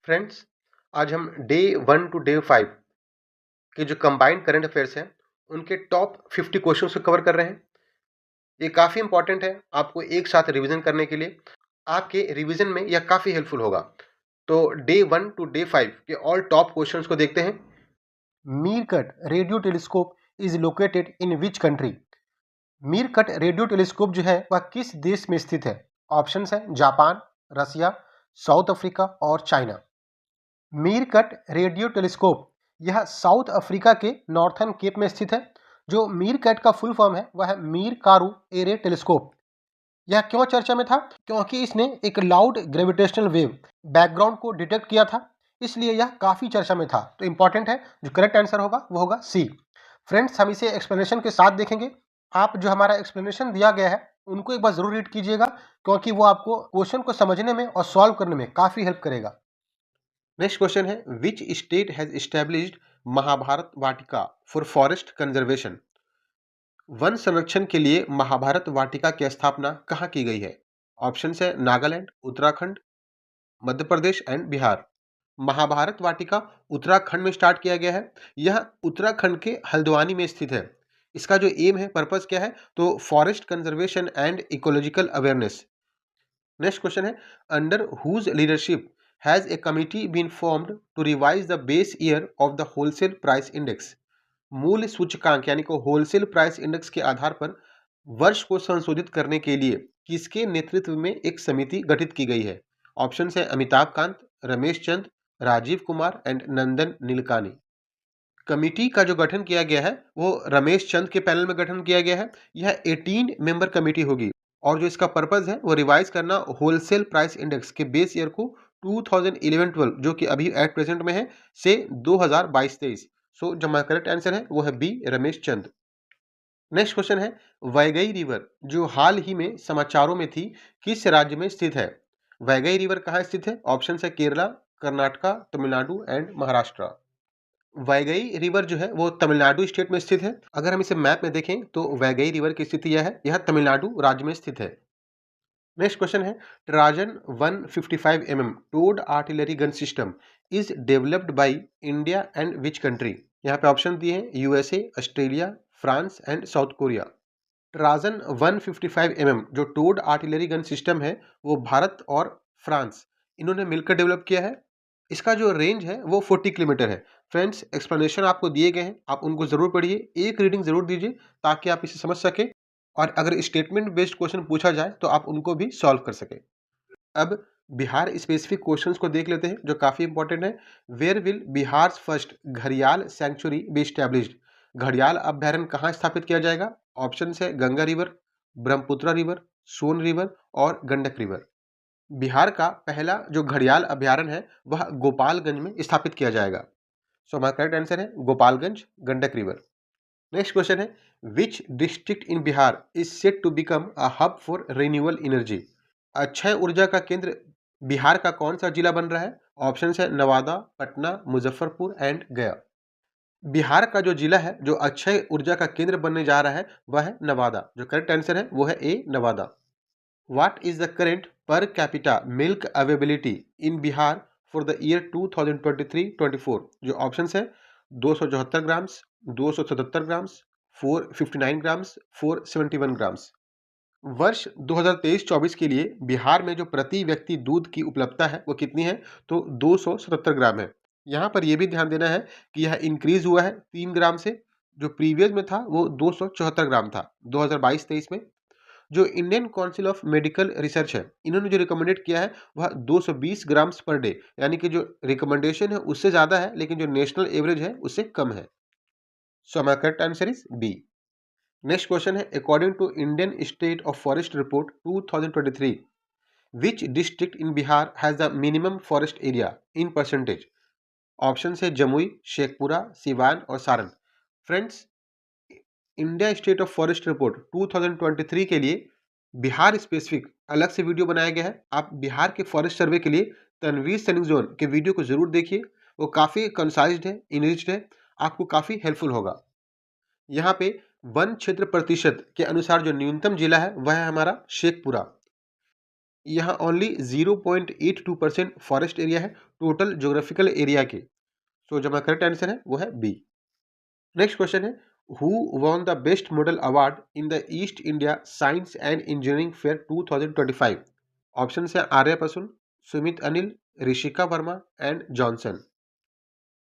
Friends, आज हम day 1 to day 5 के जो कंबाइंड करंट अफेयर्स हैं, उनके टॉप 50 क्वेश्चंस को कवर कर रहे हैं। ये काफ़ी इंपॉर्टेंट है आपको एक साथ रिवीजन करने के लिए। आपके रिवीजन में यह काफ़ी हेल्पफुल होगा। तो डे 1 टू डे 5 के ऑल टॉप क्वेश्चंस को देखते हैं। MeerKAT radio telescope is located in which country? MeerKAT radio telescope जो है वह किस देश में स्थित है? ऑप्शंस हैं जापान, रसिया, साउथ अफ्रीका और चाइना। मीरकट रेडियो टेलीस्कोप यह साउथ अफ्रीका के नॉर्थर्न केप में स्थित है। जो मीरकट का फुल फॉर्म है वह है मीर कारू एरे टेलीस्कोप। यह क्यों चर्चा में था? क्योंकि इसने एक लाउड ग्रेविटेशनल वेव बैकग्राउंड को डिटेक्ट किया था, इसलिए यह काफ़ी चर्चा में था। तो इंपॉर्टेंट है, जो करेक्ट आंसर होगा वो होगा सी। फ्रेंड्स, हम इसे एक्सप्लेनेशन के साथ देखेंगे। आप जो हमारा एक्सप्लेनेशन दिया गया है उनको एक बार जरूर रीड कीजिएगा, क्योंकि वो आपको क्वेश्चन को समझने में और सॉल्व करने में काफ़ी हेल्प करेगा। नेक्स्ट क्वेश्चन है, which state has established Mahabharat Vatika for forest conservation? वन संरक्षण के लिए महाभारत वाटिका की स्थापना कहाँ की गई है? ऑप्शन है नागालैंड, उत्तराखंड, मध्य प्रदेश एंड बिहार। महाभारत वाटिका उत्तराखंड में स्टार्ट किया गया है। यह उत्तराखंड के हल्द्वानी में स्थित है। इसका जो एम है, पर्पस क्या है? तो forest conservation and ecological awareness. Next question है, under whose leadership has a committee been formed to revise the base year of the wholesale price index? मूल्य सूचकांक यानी कि होलसेल प्राइस इंडेक्स के आधार पर वर्ष को संशोधित करने के लिए किसके नेतृत्व में एक समिति गठित की गई है? ऑप्शन है अमिताभ कांत, रमेश चंद, राजीव कुमार एंड नंदन नीलकानी। कमिटी का जो गठन किया गया है वो रमेश चंद के पैनल में गठन किया गया है। यह 18 मेंबर कमेटी होगी और जो इसका पर्पस है वो रिवाइज करना होलसेल प्राइस इंडेक्स के बेस ईयर को 2011-12 जो कि अभी एट प्रेजेंट में है से 2022-23। सो जो हमारा करेक्ट आंसर है वो है B, Ramesh Chand. Next question है, वैगई रिवर जो हाल ही में समाचारों में थी किस राज्य में स्थित है? वैगई रिवर कहाँ स्थित है? ऑप्शन है केरला, कर्नाटका, तमिलनाडु एंड महाराष्ट्र। वैगई रिवर जो है वो तमिलनाडु स्टेट में स्थित है। अगर हम इसे मैप में देखें तो वैगई रिवर की स्थिति यह है, यह तमिलनाडु राज्य में स्थित है। नेक्स्ट क्वेश्चन है, Trajan 155 towed artillery gun system is developed by India and which country? यहाँ पे ऑप्शन दिए हैं USA, Australia, France and South Korea. Trajan 155 जो टोड आर्टिलरी गन सिस्टम है वो भारत और फ्रांस इन्होंने मिलकर डेवलप किया है। इसका जो रेंज है वो 40 किलोमीटर है। फ्रेंड्स, एक्सप्लेनेशन आपको दिए गए हैं, आप उनको जरूर पढ़िए, एक रीडिंग जरूर दीजिए ताकि आप इसे समझ सके और अगर स्टेटमेंट बेस्ड क्वेश्चन पूछा जाए तो आप उनको भी सॉल्व कर सके। अब बिहार स्पेसिफिक क्वेश्चंस को देख लेते हैं जो काफी इंपॉर्टेंट है। वेयर विल बिहार फर्स्ट घड़ियाल सेंचुरी बी स्टैब्लिश्ड? घड़ियाल अभ्यारण्य कहाँ स्थापित किया जाएगा? ऑप्शन है गंगा रिवर, ब्रह्मपुत्र रिवर, सोन रिवर और गंडक रिवर। बिहार का पहला जो घड़ियाल अभ्यारण्य है वह गोपालगंज में स्थापित किया जाएगा। सो हमारा करेक्ट आंसर है Gopalganj, Gandak river. Next question है, which district in Bihar is set to become a hub for renewable energy? अक्षय ऊर्जा का केंद्र बिहार का कौन सा जिला बन रहा है? ऑप्शन है नवादा, पटना, मुजफ्फरपुर एंड गया। बिहार का जो जिला है जो अक्षय ऊर्जा का केंद्र बनने जा रहा है वह है नवादा। जो करेक्ट आंसर है वो है A, Nawada. What is the current per capita milk availability in Bihar for the year 2023-24? जो ऑप्शन है 274 ग्राम्स, 277 ग्राम्स, 459 ग्राम्स, 471 ग्राम्स। वर्ष 2023-24 के लिए बिहार में जो प्रति व्यक्ति दूध की उपलब्धता है वो कितनी है? तो 277 ग्राम है। यहाँ पर यह भी ध्यान देना है कि यह इंक्रीज हुआ है 3 ग्राम से। जो प्रीवियस में था वो 274 ग्राम था 2022-23 में। जो Indian council of medical research है इन्होंने जो रिकमेंडेड किया है वह 220 ग्राम्स पर डे, यानी कि जो रिकमेंडेशन है उससे ज़्यादा है लेकिन जो नेशनल एवरेज है उससे कम है। सो हमारा correct answer is B. Next question है, according to Indian state of forest report 2023 which district in Bihar has the minimum forest area in percentage? Option है जमुई, शेखपुरा, सिवान और Saran. Friends, India state of forest report 2023 के लिए Bihar specific अलग से video बनाया गया है। आप बिहार के फॉरेस्ट सर्वे के लिए तनवीर सैनिक जोन के वीडियो को जरूर देखिए, वो काफ़ी कंसाइज्ड है, इनरिच्ड है, आपको काफ़ी हेल्पफुल होगा। यहाँ पे वन क्षेत्र प्रतिशत के अनुसार जो न्यूनतम जिला है वह है हमारा शेखपुरा। यहाँ ओनली 0.82% फॉरेस्ट एरिया है टोटल ज्योग्राफिकल एरिया के। सो जो हमारा करेक्ट आंसर है वो है बी। नेक्स्ट क्वेश्चन है, who won the best model award in the East India science and engineering fair 2025? Option है Arya Prasoon, Sumit Anil, Rishika Verma and Johnson.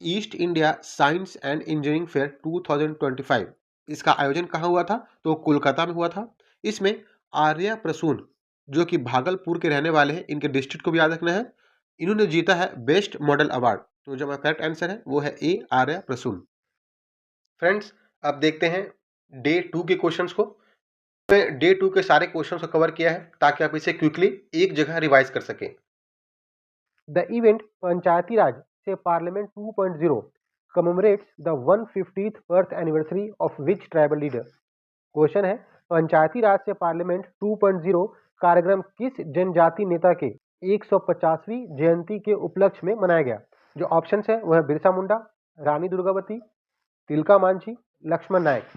East India science and engineering fair 2025 इसका आयोजन कहाँ हुआ था? तो कोलकाता में हुआ था। इसमें आर्य प्रसून जो कि भागलपुर के रहने वाले हैं, इनके डिस्ट्रिक्ट को भी याद रखना है, इन्होंने जीता है बेस्ट मॉडल अवार्ड। तो जो हमारा करेक्ट आंसर है वो है ए, आर्य प्रसून। फ्रेंड्स, अब देखते हैं डे 2 के क्वेश्चंस को। डे 2 के सारे क्वेश्चंस को कवर किया है ताकि आप इसे क्विकली एक जगह रिवाइज कर सकें। द इवेंट पंचायती राज से parliament 2.0 commemorates the 150th birth anniversary of which tribal leader? Question है, पंचायती राज से पार्लियामेंट 2.0 कार्यक्रम किस जनजाति नेता के 150वीं जयंती के उपलक्ष्य में मनाया गया? जो ऑप्शन है वह बिरसा मुंडा, रानी दुर्गावती, तिलका मांझी, लक्ष्मण नायक।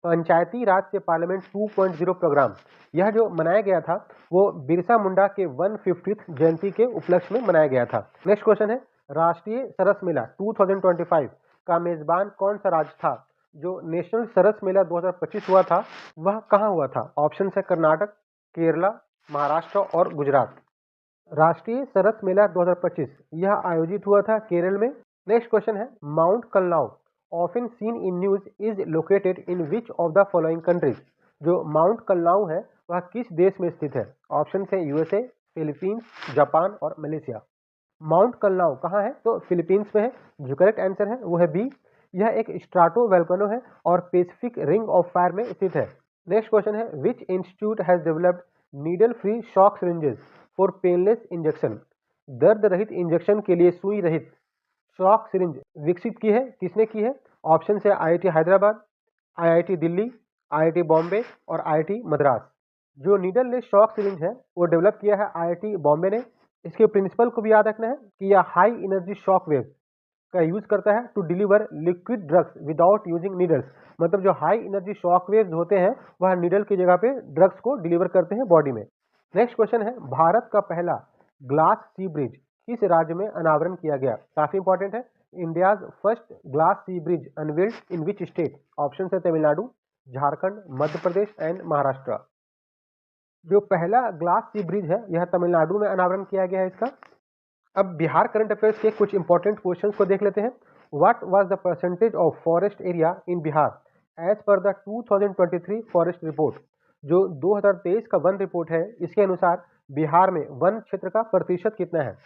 पंचायती राज से पार्लियामेंट 2.0 प्रोग्राम यह जो मनाया गया था वो बिरसा मुंडा के 150th जयंती के उपलक्ष्य में मनाया गया था। नेक्स्ट क्वेश्चन है, राष्ट्रीय सरस मेला 2025 का मेजबान कौन सा राज्य था? जो नेशनल सरस मेला 2025 हुआ था वह कहाँ हुआ था? ऑप्शन है कर्नाटक, केरला, महाराष्ट्र और गुजरात। राष्ट्रीय सरस मेला 2025 यह आयोजित हुआ था केरल में। नेक्स्ट क्वेश्चन है, Mount Kanlaon often seen in news is located in which of the following countries? जो माउंट कलनाउ है वह किस देश में स्थित है? ऑप्शन है यूएसए, फिलीपींस, जापान और मलेशिया। माउंट कलनाउ कहाँ है? तो फिलीपींस में है। जो करेक्ट आंसर है वो है बी। यह एक स्ट्राटो वोल्केनो है और पैसिफिक रिंग ऑफ फायर में स्थित है। नेक्स्ट क्वेश्चन है, which institute has developed needle free shock syringes for painless injection? दर्द रहित इंजेक्शन के लिए सुई रहित शॉक सिरिंज विकसित की है, किसने की है? ऑप्शन है IIT Hyderabad, IIT Delhi, IIT Bombay और आईआईटी मद्रास। जो नीडल लेस शॉक सिरिंज है वो डेवलप किया है आईआईटी बॉम्बे ने। इसके प्रिंसिपल को भी याद रखना है कि यह हाई एनर्जी शॉक वेव का यूज करता है to deliver liquid drugs without using needles. मतलब जो हाई एनर्जी शॉक वेव्स होते हैं वह नीडल की जगह पे ड्रग्स को डिलीवर करते हैं बॉडी में। नेक्स्ट क्वेश्चन है, भारत का पहला ग्लास सी ब्रिज किस राज्य में अनावरण किया गया? काफी इंपॉर्टेंट है। India's first glass C bridge unveiled in which state? Option है तमिलनाडु, झारखंड, मध्य प्रदेश एंड महाराष्ट्र। जो पहला ग्लास सी ब्रिज है यह तमिलनाडु में अनावरण किया गया है इसका। अब बिहार करंट अफेयर्स के कुछ इंपॉर्टेंट क्वेश्चंस को देख लेते हैं। What was the percentage of forest area in Bihar as per the 2023 forest report? जो 2023 का वन रिपोर्ट है इसके अनुसार बिहार में वन क्षेत्र का प्रतिशत कितना है?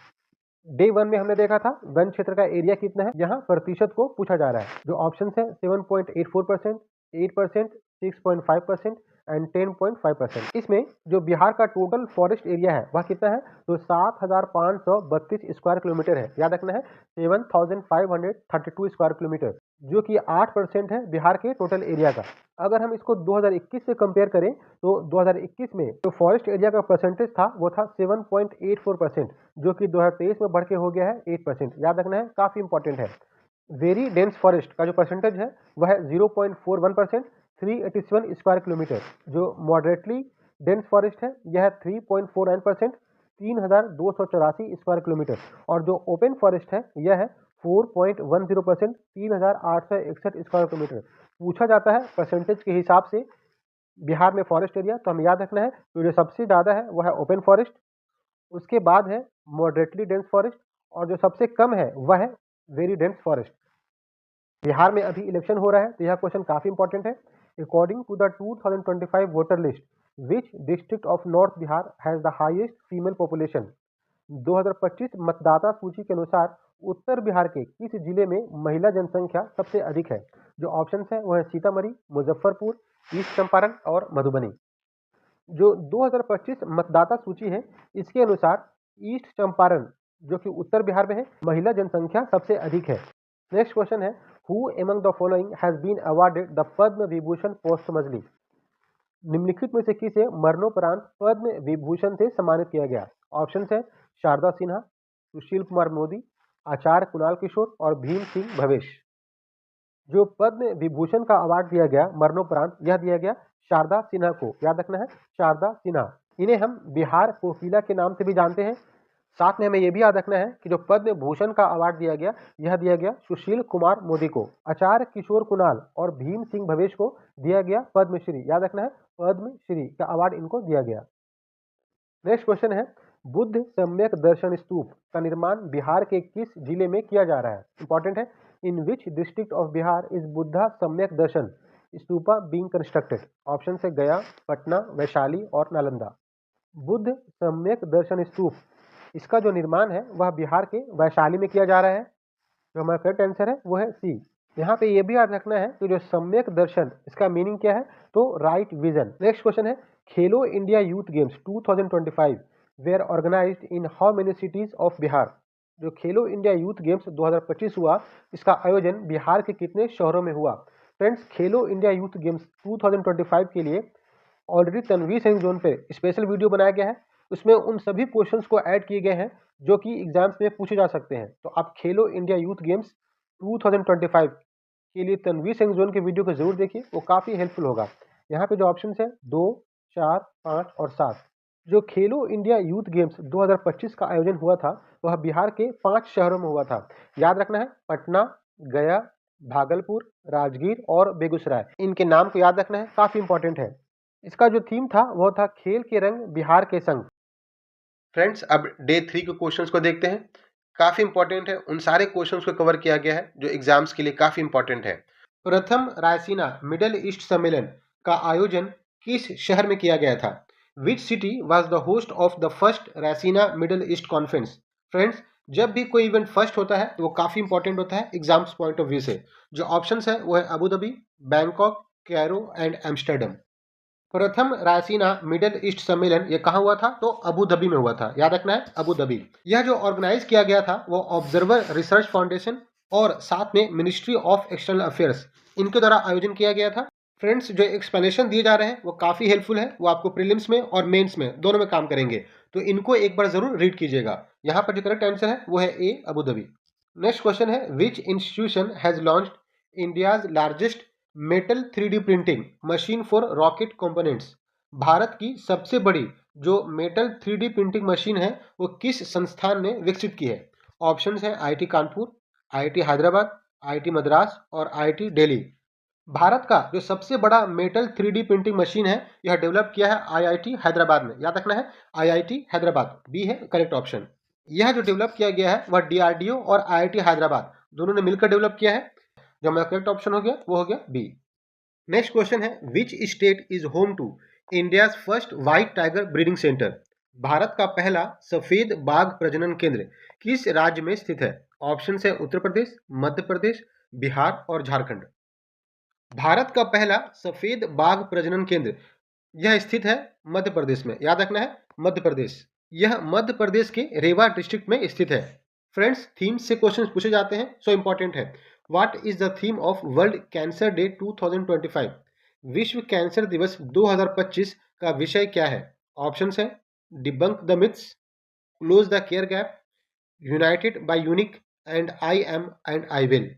डे 1 में हमने देखा था वन क्षेत्र का एरिया कितना है, यहाँ प्रतिशत को पूछा जा रहा है। जो ऑप्शन है 7.84%, 8%, 6.5% एंड 10.5%। इसमें जो बिहार का टोटल फॉरेस्ट एरिया है वह कितना है? तो 7,532 स्क्वायर किलोमीटर है। याद रखना है 7,532 स्क्वायर किलोमीटर, जो कि 8% है बिहार के टोटल एरिया का। अगर हम इसको 2021 से कंपेयर करें तो 2021 में जो फॉरेस्ट एरिया का परसेंटेज था वो था 7.84%, जो कि 2023 में बढ़ के हो गया है 8%। याद रखना है, काफी इंपॉर्टेंट है। वेरी डेंस फॉरेस्ट का जो परसेंटेज है वह है 0.41%, 387 स्क्वायर किलोमीटर। जो मॉडरेटली डेंस फॉरेस्ट है यह है 3.49%, 3,284 स्क्वायर किलोमीटर। और जो ओपन फॉरेस्ट है यह है 4.10%, 3,861 स्क्वायर किलोमीटर। पूछा जाता है परसेंटेज के हिसाब से बिहार में फॉरेस्ट एरिया, तो हमें याद रखना है तो जो सबसे ज़्यादा है वह है ओपन फॉरेस्ट, उसके बाद है मॉडरेटली डेंस फॉरेस्ट और जो सबसे कम है वह है वेरी डेंस फॉरेस्ट। बिहार में अभी इलेक्शन हो रहा है तो यह क्वेश्चन काफ़ी इंपॉर्टेंट है। According to the 2025 voter list which district of north Bihar has the highest female population? 2025 मतदाता सूची के अनुसार उत्तर बिहार के किस जिले में महिला जनसंख्या सबसे अधिक है? जो ऑप्शन है वह है सीतामढ़ी, मुजफ्फरपुर, ईस्ट चंपारण और मधुबनी। जो 2025 मतदाता सूची है इसके अनुसार ईस्ट चंपारण जो कि उत्तर बिहार में है, महिला जनसंख्या सबसे अधिक है। नेक्स्ट क्वेश्चन है, who among the following has been awarded the Padma Vibhushan posthumously? निम्नलिखित में से किसे मरणोपरांत पद्म विभूषण से सम्मानित किया गया? ऑप्शन है शारदा सिन्हा, सुशील कुमार मोदी, आचार्य कुणाल किशोर और भीम सिंह भवेश। जो पद्म विभूषण का अवार्ड दिया गया मरणोपरांत यह दिया गया शारदा सिन्हा को। याद रखना है शारदा सिन्हा। इन्हें हम बिहार कोकिला के नाम से भी जानते हैं। साथ में हमें यह भी याद रखना है कि जो पद्म भूषण का अवार्ड दिया गया, यह दिया गया सुशील कुमार मोदी को। आचार्य किशोर कुणाल और भीम सिंह भवेश को दिया गया पद्मश्री। याद रखना है, पद्मश्री का अवार्ड इनको दिया गया। नेक्स्ट क्वेश्चन है, बुद्ध सम्यक दर्शन स्तूप का निर्माण बिहार के किस जिले में किया जा रहा है? इंपॉर्टेंट है, in which district of Bihar is Buddha Samyak Darshan Stupa being constructed? Option है गया, पटना, वैशाली और नालंदा। बुद्ध सम्यक दर्शन स्तूप, इसका जो निर्माण है वह बिहार के वैशाली में किया जा रहा है। जो हमारा करेक्ट आंसर है वो है सी। यहाँ पे ये भी याद रखना है कि जो सम्यक दर्शन, इसका मीनिंग क्या है? तो राइट विजन। नेक्स्ट क्वेश्चन है, Khelo India youth games 2025 were organized in how many cities of Bihar? जो खेलो इंडिया यूथ गेम्स 2025 हुआ, इसका आयोजन बिहार के कितने शहरों में हुआ? फ्रेंड्स, खेलो इंडिया यूथ गेम्स 2025 के लिए ऑलरेडी तनवीर सेंग जोन पे स्पेशल वीडियो बनाया गया है। उसमें उन सभी क्वेश्चंस को ऐड किए गए हैं जो कि एग्जाम्स में पूछे जा सकते हैं। तो आप खेलो इंडिया यूथ गेम्स 2025 के लिए तनवीर सेंग जोन के वीडियो को जरूर देखिए, वो काफ़ी हेल्पफुल होगा। यहाँ पे जो ऑप्शन है 2, 4, 5 और 7, जो खेलो इंडिया यूथ गेम्स 2025 का आयोजन हुआ था वह बिहार के 5 शहरों में हुआ था। याद रखना है, पटना, गया, भागलपुर, राजगीर और बेगूसराय। इनके नाम को याद रखना है, काफ़ी इंपॉर्टेंट है। इसका जो थीम था वो था खेल के रंग बिहार के संग। फ्रेंड्स, अब डे 3 के क्वेश्चंस को देखते हैं। काफ़ी इंपॉर्टेंट है, उन सारे क्वेश्चंस को कवर किया गया है जो एग्जाम्स के लिए काफ़ी इंपॉर्टेंट है। प्रथम रायसीना मिडल ईस्ट सम्मेलन का आयोजन किस शहर में किया गया था? Which city was the host of the first Raisina middle east conference? Friends, जब भी कोई इवेंट फर्स्ट होता है तो वो काफ़ी इंपॉर्टेंट होता है एग्जाम्स पॉइंट ऑफ व्यू से। जो ऑप्शंस है वो है Abu Dhabi, Bangkok, Cairo and Amsterdam. प्रथम रायसीना मिडल ईस्ट सम्मेलन ये कहाँ हुआ था? तो अबू धाबी में हुआ था। याद रखना है, अबू धाबी। यह जो ऑर्गेनाइज किया गया था वो ऑब्जर्वर रिसर्च फाउंडेशन और साथ में मिनिस्ट्री ऑफ एक्सटर्नल अफेयर्स, इनके द्वारा आयोजन किया गया था। फ्रेंड्स, जो एक्सप्लेनेशन दिए जा रहे हैं वो काफ़ी हेल्पफुल है, वो आपको प्रीलिम्स में और मेंस में दोनों में काम करेंगे, तो इनको एक बार जरूर रीड कीजिएगा। यहाँ पर जो करेक्ट आंसर है वो है ए, अबू धाबी। नेक्स्ट क्वेश्चन है, विच institution has launched India's largest metal 3D printing machine for rocket components? Bharat की सबसे बड़ी जो मेटल 3D प्रिंटिंग मशीन है वो किस संस्थान ने विकसित की है? ऑप्शंस है IIT Kanpur, IIT Hyderabad, IIT Madras और आईआईटी दिल्ली। भारत का जो सबसे बड़ा मेटल 3D प्रिंटिंग मशीन है यह डेवलप किया है आईआईटी हैदराबाद में। याद रखना है, आईआईटी हैदराबाद, बी है करेक्ट ऑप्शन। यह जो डेवलप किया गया है वह डीआरडीओ और आईआईटी हैदराबाद दोनों ने मिलकर डेवलप किया है। जो हमारा करेक्ट ऑप्शन हो गया वो हो गया बी। नेक्स्ट क्वेश्चन है, which state is home to India's first white tiger breeding centre? Bharat का पहला सफेद बाघ प्रजनन केंद्र किस राज्य में स्थित है? ऑप्शन है उत्तर प्रदेश, मध्य प्रदेश, बिहार और झारखंड। भारत का पहला सफेद बाघ प्रजनन केंद्र यह स्थित है मध्य प्रदेश में। याद रखना है, मध्य प्रदेश। यह मध्य प्रदेश के रेवा डिस्ट्रिक्ट में स्थित है। फ्रेंड्स, थीम से क्वेश्चन पूछे जाते हैं, सो इंपॉर्टेंट है। What is the theme of world cancer day 2025? विश्व कैंसर दिवस 2025 का विषय क्या है? ऑप्शन है debunk the myths, close the care gap, united by unique and I am and I will.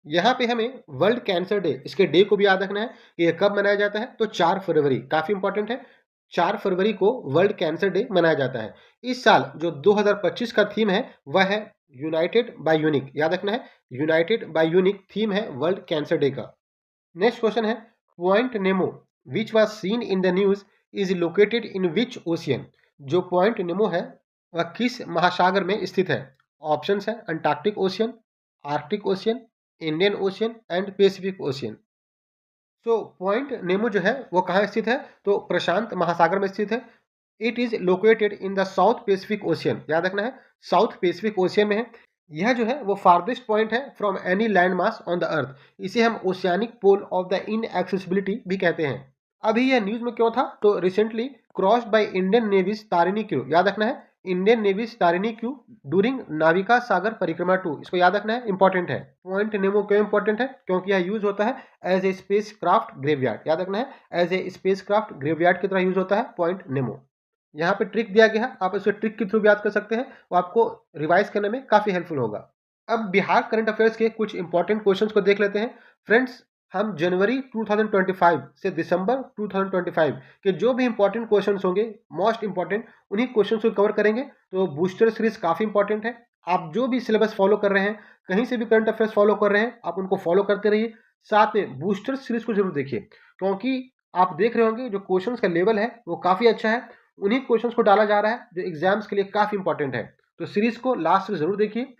यहाँ पे हमें वर्ल्ड कैंसर डे, इसके डे को भी याद रखना है कि यह कब मनाया जाता है, तो 4 फरवरी, काफी इंपॉर्टेंट है। 4 फरवरी को वर्ल्ड कैंसर डे मनाया जाता है। इस साल जो 2025 का थीम है वह है यूनाइटेड बाय यूनिक। याद रखना है, यूनाइटेड बाय यूनिक थीम है वर्ल्ड कैंसर डे का। नेक्स्ट क्वेश्चन है, point Nemo which was seen in the news is located in which ocean? जो पॉइंट नेमो है वह किस महासागर में स्थित है? ऑप्शन है Antarctic ocean, Arctic ocean, Indian ocean and Pacific ocean. तो पॉइंट नेमो जो है वो कहाँ स्थित है? तो प्रशांत महासागर में स्थित है। It is located in the south Pacific ocean. याद रखना है, साउथ पैसिफिक ओशियन में है। यह जो है वो फार्देस्ट पॉइंट है from any land mass on the earth. इसे हम oceanic pole of the inaccessibility भी कहते हैं। अभी यह न्यूज में क्यों था? तो recently crossed by Indian Navy's Tarini crew. याद रखना है, Indian Navy's Tarini crew during Navika Sagar Parikrama 2। इसको याद रखना है, इंपॉर्टेंट है। पॉइंट नेमो क्यों इंपॉर्टेंट है? क्योंकि यह यूज होता है as a space craft graveyard. याद रखना है, as a space craft graveyard की तरह यूज होता है पॉइंट नेमो। यहाँ पे ट्रिक दिया गया है, आप इसे ट्रिक के थ्रू भी याद कर सकते हैं, वो आपको रिवाइज करने में काफी हेल्पफुल होगा। अब बिहार करंट अफेयर्स के कुछ इंपॉर्टेंट क्वेश्चंस को देख लेते हैं। फ्रेंड्स, हम जनवरी 2025 से दिसंबर 2025 के जो भी इंपॉर्टेंट क्वेश्चंस होंगे, मोस्ट इंपॉर्टेंट, उन्हीं क्वेश्चंस को कवर करेंगे। तो बूस्टर सीरीज काफ़ी इंपॉर्टेंट है। आप जो भी सिलेबस फॉलो कर रहे हैं, कहीं से भी करंट अफेयर्स फॉलो कर रहे हैं, आप उनको फॉलो करते रहिए। साथ में बूस्टर सीरीज को जरूर देखिए, क्योंकि आप देख रहे होंगे जो क्वेश्चंस का लेवल है वो काफ़ी अच्छा है। उन्हीं क्वेश्चंस को डाला जा रहा है जो एग्जाम्स के लिए काफ़ी इंपॉर्टेंट है। तो सीरीज को लास्ट तक जरूर देखिए।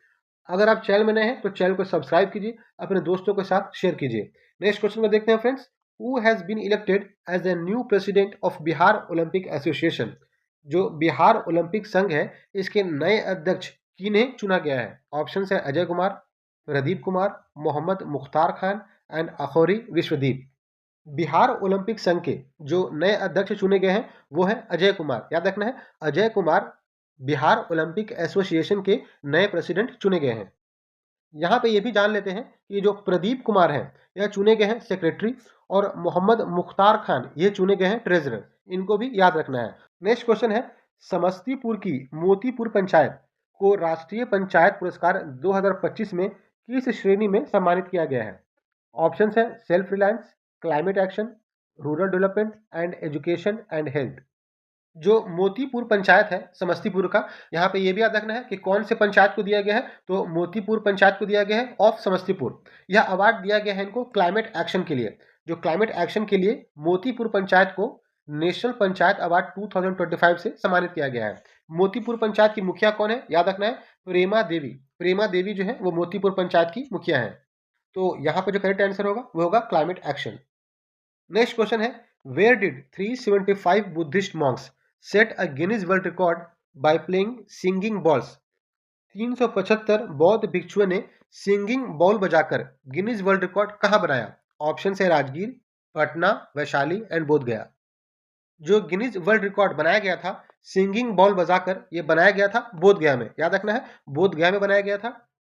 अगर आप चैनल में नए हैं तो चैनल को सब्सक्राइब कीजिए, अपने दोस्तों के साथ शेयर कीजिए। नेक्स्ट क्वेश्चन को देखते हैं friends. Who has been elected as the new president of Bihar Olympic association? जो बिहार ओलंपिक संघ है, इसके नए अध्यक्ष किन्हें चुना गया है? ऑप्शन है अजय कुमार, प्रदीप कुमार, मोहम्मद मुख्तार खान एंड अखौरी विश्वदीप। बिहार ओलंपिक संघ के जो नए अध्यक्ष चुने गए हैं वो है अजय कुमार। याद रखना है, अजय कुमार बिहार ओलंपिक एसोसिएशन के नए प्रेसिडेंट चुने गए हैं। यहाँ पे ये भी जान लेते हैं कि जो प्रदीप कुमार हैं यह चुने गए हैं सेक्रेटरी, और मोहम्मद मुख्तार खान ये चुने गए हैं ट्रेजरर। इनको भी याद रखना है। नेक्स्ट क्वेश्चन है, समस्तीपुर की मोतीपुर पंचायत को राष्ट्रीय पंचायत पुरस्कार 2025 में किस श्रेणी में सम्मानित किया गया है? ऑप्शन है self reliance, climate action, rural development and education and health. जो मोतीपुर पंचायत है समस्तीपुर का, यहाँ पे ये भी याद रखना है कि कौन से पंचायत को दिया गया है। तो मोतीपुर पंचायत को दिया गया है ऑफ समस्तीपुर। यह अवार्ड दिया गया है इनको क्लाइमेट एक्शन के लिए। जो क्लाइमेट एक्शन के लिए मोतीपुर पंचायत को नेशनल पंचायत अवार्ड 2025 से सम्मानित किया गया है। मोतीपुर पंचायत की मुखिया कौन है? याद रखना है प्रेमा देवी। प्रेमा देवी जो है वो मोतीपुर पंचायत की मुखिया है। तो यहाँ पर जो करेक्ट आंसर होगा वो होगा क्लाइमेट एक्शन। नेक्स्ट क्वेश्चन है, where did 375 Buddhist monks set a Guinness world record by playing singing bowls? 375 बौद्ध भिक्षुओं ने सिंगिंग बॉल बजाकर गिनीज वर्ल्ड रिकॉर्ड कहाँ बनाया? ऑप्शन है राजगीर, पटना, वैशाली एंड बोध गया। जो गिनीज वर्ल्ड रिकॉर्ड बनाया गया था सिंगिंग बॉल बजाकर, ये बनाया गया था बोध गया में। याद रखना है बोध गया में बनाया गया था।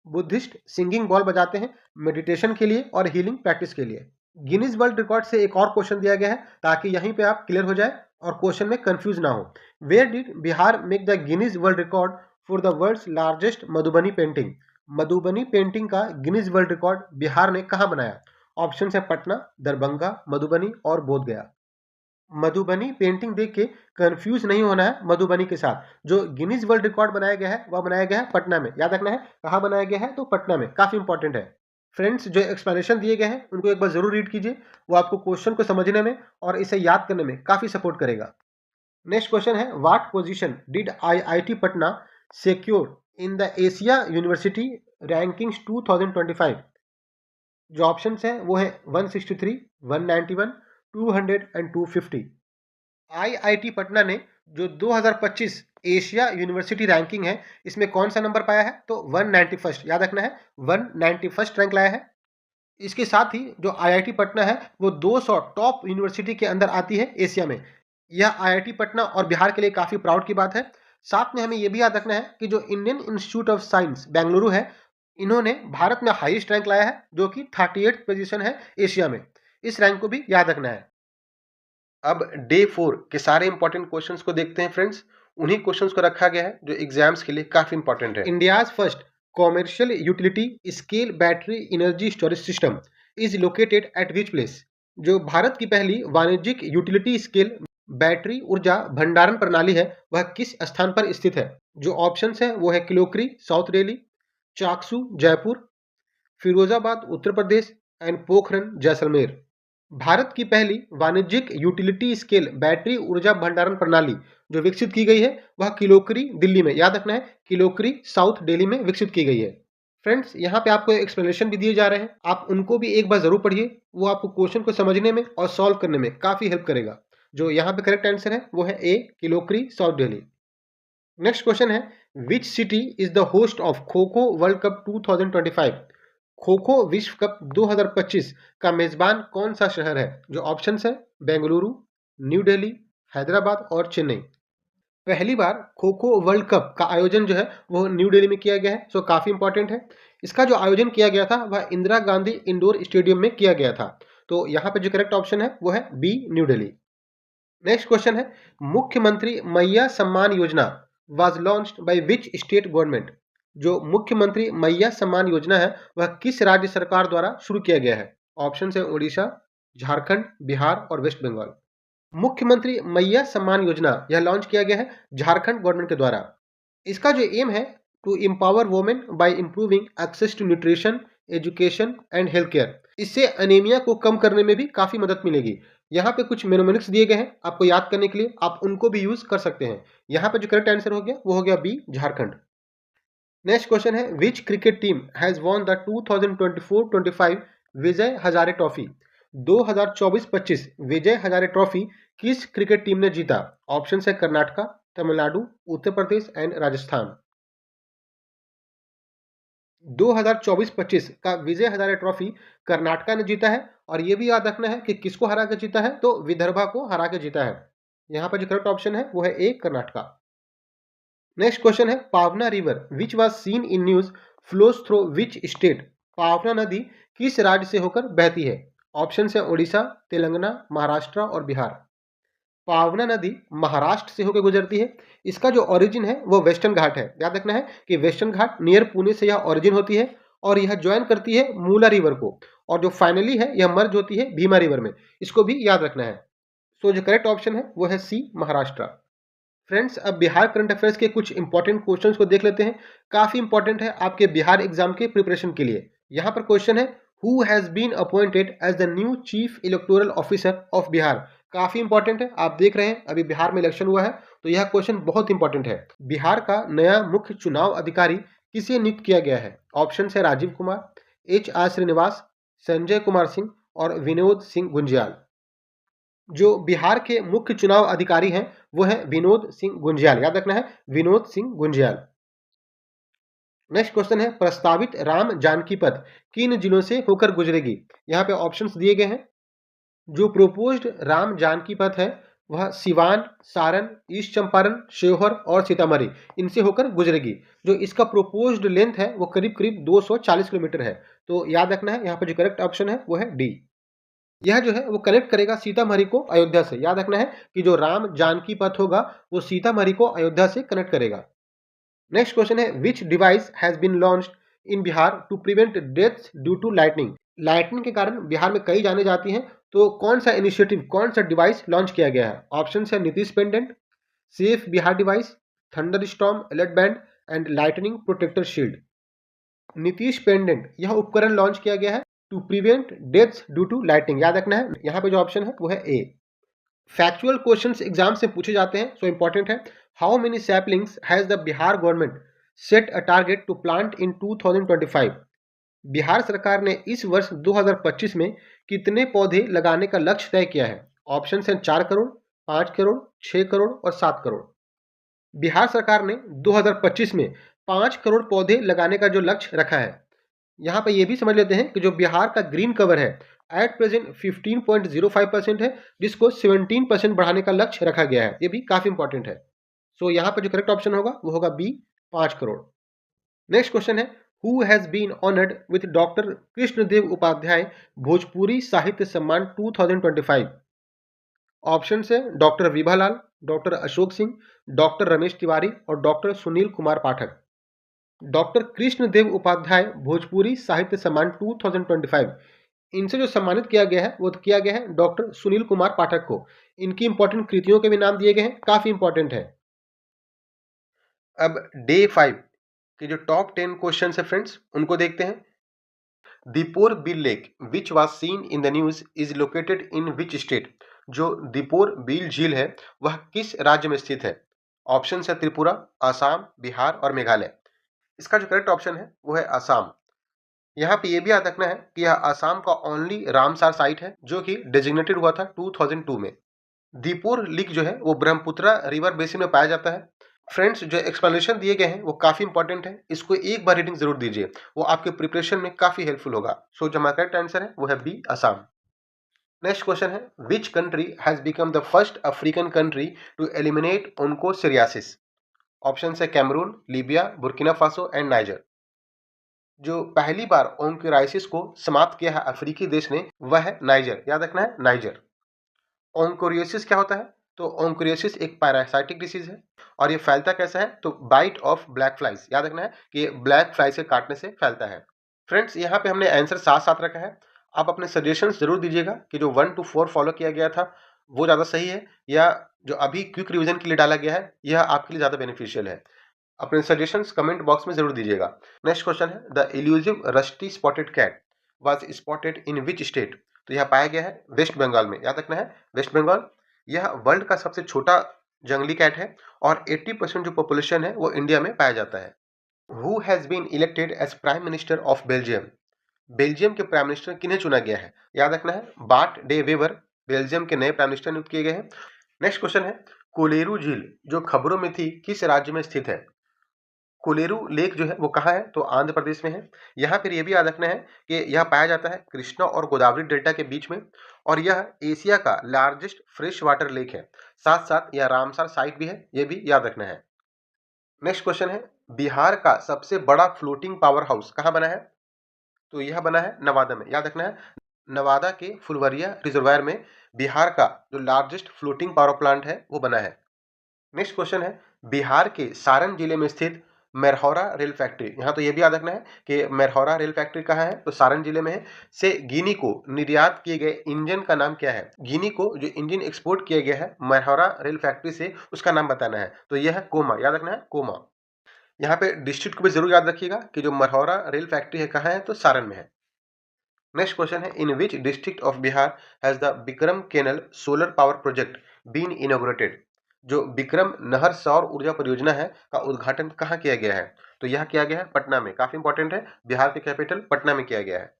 बुद्धिस्ट सिंगिंग बॉल बजाते हैं मेडिटेशन के लिए और हीलिंग प्रैक्टिस के लिए। गिनीज वर्ल्ड रिकॉर्ड से एक और क्वेश्चन दिया गया है ताकि यहीं पे आप क्लियर हो जाए और क्वेश्चन में कंफ्यूज ना हो। Where did Bihar make the Guinness world record for the world's largest Madhubani painting? Madhubani painting का गिनीज वर्ल्ड रिकॉर्ड बिहार ने कहाँ बनाया? ऑप्शन है पटना, दरभंगा, मधुबनी और बोध गया। मधुबनी पेंटिंग देख के कंफ्यूज नहीं होना है मधुबनी के साथ। जो गिनीज वर्ल्ड रिकॉर्ड बनाया गया है वह बनाया गया है पटना में। याद रखना है कहाँ बनाया गया है, तो पटना में। काफी इंपॉर्टेंट है फ्रेंड्स। जो एक्सप्लेनेशन दिए गए हैं उनको एक बार जरूर रीड कीजिए, वो आपको क्वेश्चन को समझने में और इसे याद करने में काफी सपोर्ट करेगा। नेक्स्ट क्वेश्चन है, what position did IIT Patna secure in the Asia university rankings 2025? जो ऑप्शन है वो है 163, 191, 200 एंड 250। आईआईटी पटना ने जो 2025 एशिया यूनिवर्सिटी रैंकिंग है इसमें कौन सा नंबर पाया है? तो 191। याद रखना है 191 रैंक लाया है। इसके साथ ही जो आईआईटी पटना है वो 200 टॉप यूनिवर्सिटी के अंदर आती है एशिया में। यह आईआईटी पटना और बिहार के लिए काफी प्राउड की बात है। साथ में हमें यह भी याद रखना है कि जो Indian institute of science Bengaluru है, इन्होंने भारत में हाईएस्ट रैंक लाया है जो कि 38 पोजीशन है एशिया में। इस रैंक को भी याद रखना है। अब डे 4 के सारे इंपॉर्टेंट क्वेश्चंस को देखते हैं फ्रेंड्स। उन्हीं क्वेश्चंस को रखा गया है जो एग्जाम्स के लिए काफी इंपॉर्टेंट है। India's first commercial utility scale battery energy storage system is located at which place? जो भारत की पहली वाणिज्यिक यूटिलिटी स्केल बैटरी ऊर्जा भंडारण प्रणाली है वह किस स्थान पर स्थित है? जो ऑप्शन है वो है Kilokari south Delhi, Chaksu Jaipur, Firozabad Uttar Pradesh and Pokhran Jaisalmer. Bharat की पहली वाणिज्यिक यूटिलिटी स्केल बैटरी ऊर्जा भंडारण प्रणाली जो विकसित की गई है वह किलोकरी दिल्ली में। याद रखना है किलोकरी साउथ दिल्ली में विकसित की गई है। फ्रेंड्स यहाँ पे आपको एक्सप्लेनेशन भी दिए जा रहे हैं, आप उनको भी एक बार जरूर पढ़िए, वो आपको क्वेश्चन को समझने में और सॉल्व करने में काफी हेल्प करेगा। जो यहाँ पे करेक्ट आंसर है वो है A, Kilokari south Delhi. Next question है, which city is the host of kho kho world cup 2025? Kho kho विश्व कप 2025 का मेजबान कौन सा शहर है? जो ऑप्शन है बेंगलुरु, न्यू दिल्ली, हैदराबाद और चेन्नई। पहली बार खो खो वर्ल्ड कप का आयोजन जो है वो न्यू दिल्ली में किया गया है। सो काफी इंपॉर्टेंट है। इसका जो आयोजन किया गया था वह इंदिरा गांधी इंडोर स्टेडियम में किया गया था। तो यहाँ पे जो करेक्ट ऑप्शन है वो है B, New Delhi. Next question है, Mukhyamantri Maiya Samman Yojana was launched by which state government? जो मुख्यमंत्री मैया सम्मान योजना है वह किस राज्य सरकार द्वारा शुरू किया गया है? ऑप्शन है उड़ीसा, झारखंड, बिहार और वेस्ट बंगाल। मुख्यमंत्री मैया सम्मान योजना यह लॉन्च किया गया है झारखंड गवर्नमेंट के द्वारा। इसका जो एम है to empower women by improving access to nutrition, education and health care. इससे अनीमिया को कम करने में भी काफी मदद मिलेगी। यहाँ पे कुछ मेनोमेनिक्स दिए गए हैं आपको याद करने के लिए, आप उनको भी यूज कर सकते हैं। यहाँ पे जो करेक्ट आंसर हो गया वो हो गया बी, झारखंड। नेक्स्ट क्वेश्चन है which cricket team has won the 2024-25 Vijay Hazare trophy. 2024-25 Vijay Hazare trophy किस क्रिकेट टीम ने जीता? ऑप्शन है कर्नाटका, तमिलनाडु, उत्तर प्रदेश एंड राजस्थान। 2024-25 का विजय हजारे ट्रॉफी कर्नाटका ने जीता है, और यह भी याद रखना है कि किसको हरा के जीता है, तो विदर्भा को हरा के जीता है। यहां पर जो करेक्ट ऑप्शन है वो है ए, कर्नाटका। नेक्स्ट क्वेश्चन है पावना river which was scene in news flows through which state. पावना नदी किस राज्य से होकर बहती है? ऑप्शन है उड़ीसा, तेलंगाना, महाराष्ट्र और बिहार। पावना नदी महाराष्ट्र से होकर गुजरती है। इसका जो ओरिजिन है वो वेस्टर्न घाट है। याद रखना है कि वेस्टर्न घाट नियर पुणे से यह ओरिजिन होती है और यह ज्वाइन करती है मूला रिवर को, और जो फाइनली है यह मर्ज होती है भीमा रिवर में। इसको भी याद रखना है। सो जो करेक्ट ऑप्शन है वो है सी, महाराष्ट्र। फ्रेंड्स, अब बिहार करंट अफेयर्स के कुछ इंपॉर्टेंट क्वेश्चंस को देख लेते हैं। काफी इंपॉर्टेंट है आपके बिहार एग्जाम के प्रिपरेशन के लिए। यहाँ पर क्वेश्चन है who has been appointed as the new chief electoral officer of Bihar. काफी इंपॉर्टेंट है, आप देख रहे हैं अभी बिहार में इलेक्शन हुआ है, तो यह क्वेश्चन बहुत इंपॉर्टेंट है। बिहार का नया मुख्य चुनाव अधिकारी किसे नियुक्त किया गया है? ऑप्शन है राजीव कुमार, एच आर श्रीनिवास, संजय कुमार सिंह और विनोद सिंह गुंजियाल। जो बिहार के मुख्य चुनाव अधिकारी हैं वो है विनोद सिंह गुंजियाल। याद रखना है, विनोद सिंह गुंजियाल। नेक्स्ट क्वेश्चन है प्रस्तावित राम जानकी पथ किन जिलों से होकर गुजरेगी? यहाँ पे ऑप्शंस दिए गए हैं। जो प्रोपोज्ड राम जानकी पथ है वह सिवान, सारण, ईस्ट चंपारण, शिवहर और सीतामढ़ी इनसे होकर गुजरेगी। जो इसका प्रोपोज्ड लेंथ है वो करीब करीब 240 किलोमीटर है। तो याद रखना है यहाँ पर जो करेक्ट ऑप्शन है वो है डी। यह जो है वो कनेक्ट करेगा सीतामढ़ी को अयोध्या से। याद रखना है कि जो राम जानकी पथ होगा वो सीतामढ़ी को अयोध्या से कनेक्ट करेगा। नेक्स्ट क्वेश्चन है which device has been launched in Bihar to prevent deaths due to lightning. Lightning के कारण बिहार में कई जाने जाती हैं, तो कौन सा इनिशिएटिव, कौन सा डिवाइस लॉन्च किया गया है? ऑप्शन है Nitish pendant, safe Bihar device, thunder storm alert band and lightning protector shield. Nitish pendant यह उपकरण लॉन्च किया गया है to prevent deaths due to lightning. याद रखना है यहाँ पे जो ऑप्शन है वो है ए। फैक्चुअल क्वेश्चंस एग्जाम से पूछे जाते हैं, सो इंपॉर्टेंट है। How many saplings has the Bihar government set a target to plant in 2025। Bihar सरकार ने इस वर्ष 2025 में कितने पौधे लगाने का लक्ष्य तय किया है? ऑप्शन है 4 करोड़, 5 करोड़, 6 करोड़ और 7 करोड़। बिहार सरकार ने 2025 में 5 करोड़ पौधे लगाने का जो लक्ष्य रखा है। यहाँ पे ये भी समझ लेते हैं कि जो बिहार का ग्रीन कवर है एट प्रेजेंट 15.05% है, जिसको 17% बढ़ाने का लक्ष्य रखा गया है। ये भी काफी इंपॉर्टेंट है। सो यहाँ पे जो करेक्ट ऑप्शन होगा वो होगा बी, 5 करोड़। नेक्स्ट क्वेश्चन है who has been honoured with doctor Krishnadev Upadhyay Bhojpuri Sahitya Samman 2025। Option है doctor Vibhalal, doctor Ashok Singh, doctor Ramesh Tiwari और डॉक्टर सुनील कुमार पाठक। डॉक्टर कृष्णदेव उपाध्याय भोजपुरी साहित्य सम्मान 2025, इनसे जो सम्मानित किया गया है वो किया गया है डॉक्टर सुनील कुमार पाठक को। इनकी इंपॉर्टेंट कृतियों के भी नाम दिए गए हैं, काफी इंपॉर्टेंट है। अब डे 5 के जो टॉप 10 क्वेश्चन है फ्रेंड्स उनको देखते हैं। Deepor bill lake which was seen in the news is located in which state. जो दीपोर बिल झील है वह किस राज्य में स्थित है? ऑप्शन है त्रिपुरा, आसाम, बिहार और मेघालय। इसका जो करेक्ट ऑप्शन है वो है आसाम। यहाँ पे ये भी याद रखना है कि यह आसाम का ओनली रामसार साइट है जो कि डेजिग्नेटेड हुआ था 2002 में। दीपोर लेक जो है वो ब्रह्मपुत्रा रिवर बेसिन में पाया जाता है। फ्रेंड्स, जो एक्सप्लेनेशन दिए गए हैं वो काफी इंपॉर्टेंट है, इसको एक बार रीडिंग जरूर दीजिए, वो आपके प्रिपरेशन में काफी हेल्पफुल होगा। सो जो हमारा करेक्ट आंसर है वो है बी, असम। नेक्स्ट क्वेश्चन है which country has become the first African country to eliminate onchocerciasis. Option है Cameroon, Libya, Burkina Faso and Niger. जो पहली बार ओंकोराइसिस को समाप्त किया है अफ्रीकी देश ने वह है नाइजर। याद रखना है नाइजर। ओंकोरियोसिस क्या होता है? तो ओंकोरियोसिस एक पैरासाइटिक डिसीज है और ये फैलता कैसा है? तो बाइट ऑफ ब्लैक फ्लाइज। याद रखना है कि ब्लैक फ्लाई से काटने से फैलता है। फ्रेंड्स, यहाँ पे हमने आंसर साथ साथ रखा है। आप अपने सजेशंस ज़रूर दीजिएगा कि जो 1 to 4 फॉलो किया गया था वो ज़्यादा सही है या जो अभी क्विक रिवीजन के लिए डाला गया है यह आपके लिए ज़्यादा बेनिफिशियल है। अपने सजेशंस कमेंट बॉक्स में ज़रूर दीजिएगा। नेक्स्ट क्वेश्चन है, the elusive rusty spotted cat was spotted in which state? तो यह पाया गया है वेस्ट बंगाल में, याद रखना है वेस्ट बंगाल। यह वर्ल्ड का सबसे छोटा जंगली कैट है और 80% जो पॉपुलेशन है वो इंडिया में पाया जाता है। Who has been elected as prime minister of Belgium? Belgium के प्राइम मिनिस्टर किन्हें चुना गया है? याद रखना है बार्ट डे वेवर बेल्जियम के नए प्राइम मिनिस्टर नियुक्त किए गए हैं। नेक्स्ट क्वेश्चन है, कोलेरू झील जो खबरों में थी किस राज्य में स्थित है? कोलेरू लेक जो है वो कहाँ है? तो आंध्र प्रदेश में है। यहाँ पर ये भी याद रखना है कि यह पाया जाता है कृष्णा और गोदावरी डेल्टा के बीच में और यह एशिया का लार्जेस्ट फ्रेश वाटर लेक है। साथ साथ यह रामसर साइट भी है, ये भी याद रखना है। नेक्स्ट क्वेश्चन है, बिहार का सबसे बड़ा फ्लोटिंग पावर हाउस कहाँ बना है? तो यह बना है नवादा में, याद रखना है नवादा के फुलवरिया रिजर्वायर में बिहार का जो लार्जेस्ट फ्लोटिंग पावर प्लांट है वो बना है। नेक्स्ट क्वेश्चन है, बिहार के सारण जिले में स्थित मैरहौरा रेल फैक्ट्री, यहाँ तो ये भी याद रखना है कि मैरहौरा रेल फैक्ट्री कहाँ है? तो सारण जिले में है। से गिनी को निर्यात किए गए इंजन का नाम क्या है? गिनी को जो इंजन एक्सपोर्ट किया गया है मैरहौरा रेल फैक्ट्री से उसका नाम बताना है। तो यह है कोमा, याद रखना है कोमा। यहाँ पे डिस्ट्रिक्ट को भी जरूर याद रखिएगा कि जो मैरहौरा रेल फैक्ट्री है कहाँ है? तो सारण में है। नेक्स्ट क्वेश्चन है, in which district of Bihar has the Bikram canal solar power project been inaugurated? जो बिक्रम नहर सौर ऊर्जा परियोजना है का उद्घाटन कहाँ किया गया है? तो यह किया गया है पटना में, काफी इंपॉर्टेंट है, बिहार के कैपिटल पटना में किया गया है।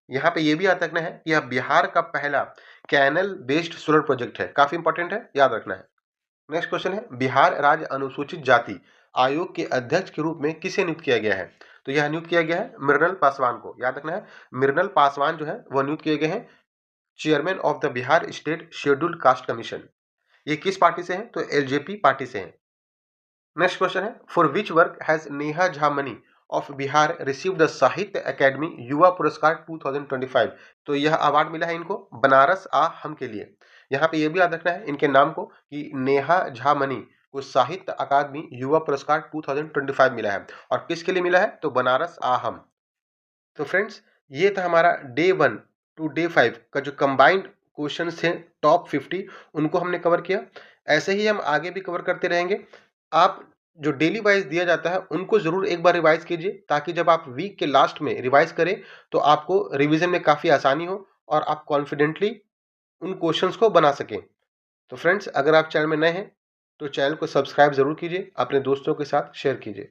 यहाँ पे ये भी याद रखना है कि यह बिहार का पहला कैनल बेस्ड सोलर प्रोजेक्ट है, काफी इंपॉर्टेंट है, याद रखना है। नेक्स्ट क्वेश्चन है, बिहार राज्य अनुसूचित जाति आयोग के अध्यक्ष के रूप में किसे नियुक्त किया गया है? तो यह नियुक्त किया गया है मृणाल पासवान को, याद रखना है मृणाल पासवान जो है वह नियुक्त किए गए हैं chairman of the Bihar state scheduled caste commission. ये किस पार्टी से है? तो एलजेपी पार्टी से है। नेक्स्ट क्वेश्चन है, for which work has Neha Jha money of Bihar receive the साहित्य अकेडमी युवा पुरस्कार 2025? तो यह अवार्ड मिला है इनको बनारस आ हम के लिए। यहाँ पे ये भी याद रखना है इनके नाम को कि नेहा झा मनी को साहित्य अकादमी युवा पुरस्कार 2025 मिला है और किसके लिए मिला है? तो बनारस आ हम। तो फ्रेंड्स, ये था हमारा डे 1 टू डे 5 का जो कंबाइंड क्वेश्चन थे टॉप 50, उनको हमने कवर किया। ऐसे ही हम आगे भी कवर करते रहेंगे। आप जो डेली वाइज दिया जाता है उनको ज़रूर एक बार रिवाइज कीजिए ताकि जब आप वीक के लास्ट में रिवाइज करें तो आपको रिवीजन में काफ़ी आसानी हो और आप कॉन्फिडेंटली उन क्वेश्चंस को बना सकें। तो फ्रेंड्स, अगर आप चैनल में नए हैं तो चैनल को सब्सक्राइब ज़रूर कीजिए, अपने दोस्तों के साथ शेयर कीजिए।